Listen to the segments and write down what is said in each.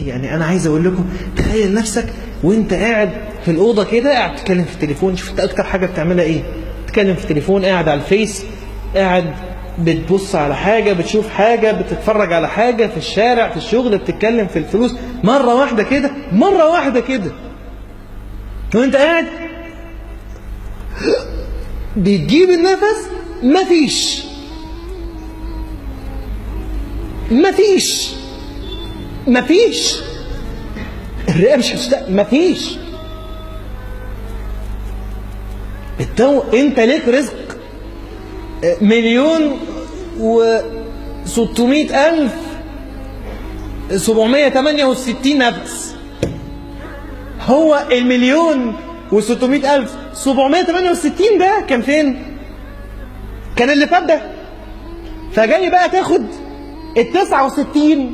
يعني أنا عايز أقول لكم، تخيل نفسك وأنت قاعد في الأوضة كده، قاعد تتكلم في التليفون. شوف أنت أكتر حاجة بتعملها إيه؟ تتكلم في التليفون، قاعد على الفيس، قاعد بتبص على حاجة، بتشوف حاجة، بتتفرج على حاجة في الشارع، في الشغل، بتتكلم في الفلوس. مرة واحدة كده وأنت قاعد بتجيب النفس، مفيش الرئة مش هتشتغل، مفيش. انت ليك رزق 1,600,768 نفس. هو 1,600,768 ده كان فين؟ كان اللي فات ده. فجاي بقى تاخد 69.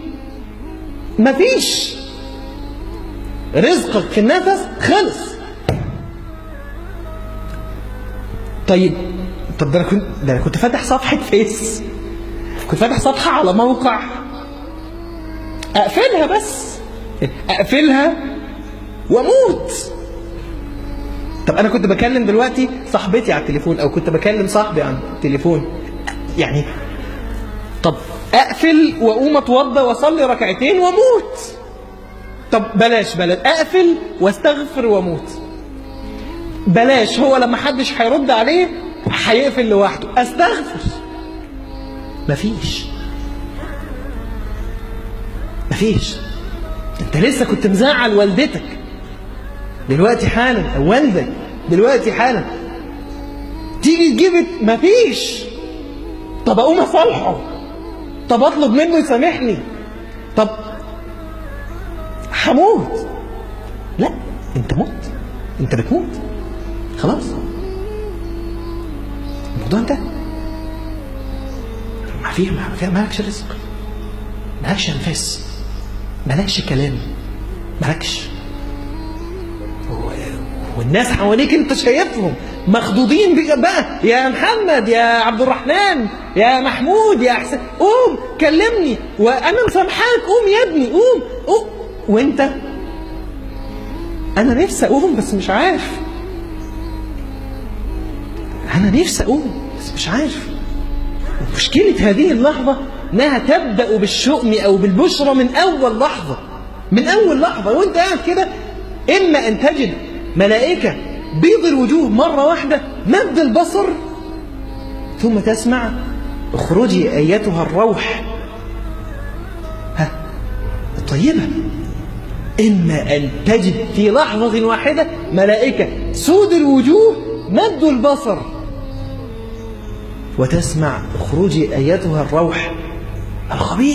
مفيش، رزقك في النفس خلص. طب ده انا كنت فاتح صفحة فيس، كنت فاتح صفحة على موقع، اقفلها واموت. طب انا كنت بكلم دلوقتي صاحبتي على التليفون، او كنت بكلم صاحبي على التليفون، يعني طب اقفل واقوم اتوضى واصلي ركعتين واموت. طب بلاش اقفل واستغفر واموت. بلاش، هو لما حدش هيرد عليه هيقفل لوحده، استغفر. مفيش. انت لسه كنت مزعل والدتك دلوقتي حالا، او والدك دلوقتي حالا، تيجي تجيب مفيش. طب اقوم اصالحه، طب اطلب منه يسامحني، طب هموت. لا، انت بتموت خلاص، الموضوع انتهى. مالكش رزق، مالكش انفاس، مالكش كلام، مالكش. والناس حواليك انت شايفهم مخضوضين بقى، يا محمد، يا عبد الرحمن، يا محمود، يا حسين، قوم كلمني وانا مسامحاك، قوم يا ابني، قوم. وانت، انا نفسي اقوم بس مش عارف، انا نفسي اقوم بس مش عارف. مشكلة هذه اللحظة انها تبدأ بالشؤم او بالبشرى من اول لحظة وانت قاعد كده. اما ان تجد ملائكة بيض الوجوه مرة واحدة، مد البصر، ثم تسمع اخرجي ايتها الروح الطيبة. اما ان تجد في لحظة واحدة ملائكة سود الوجوه مد البصر، وتسمع اخرجي ايتها الروح الخبيث.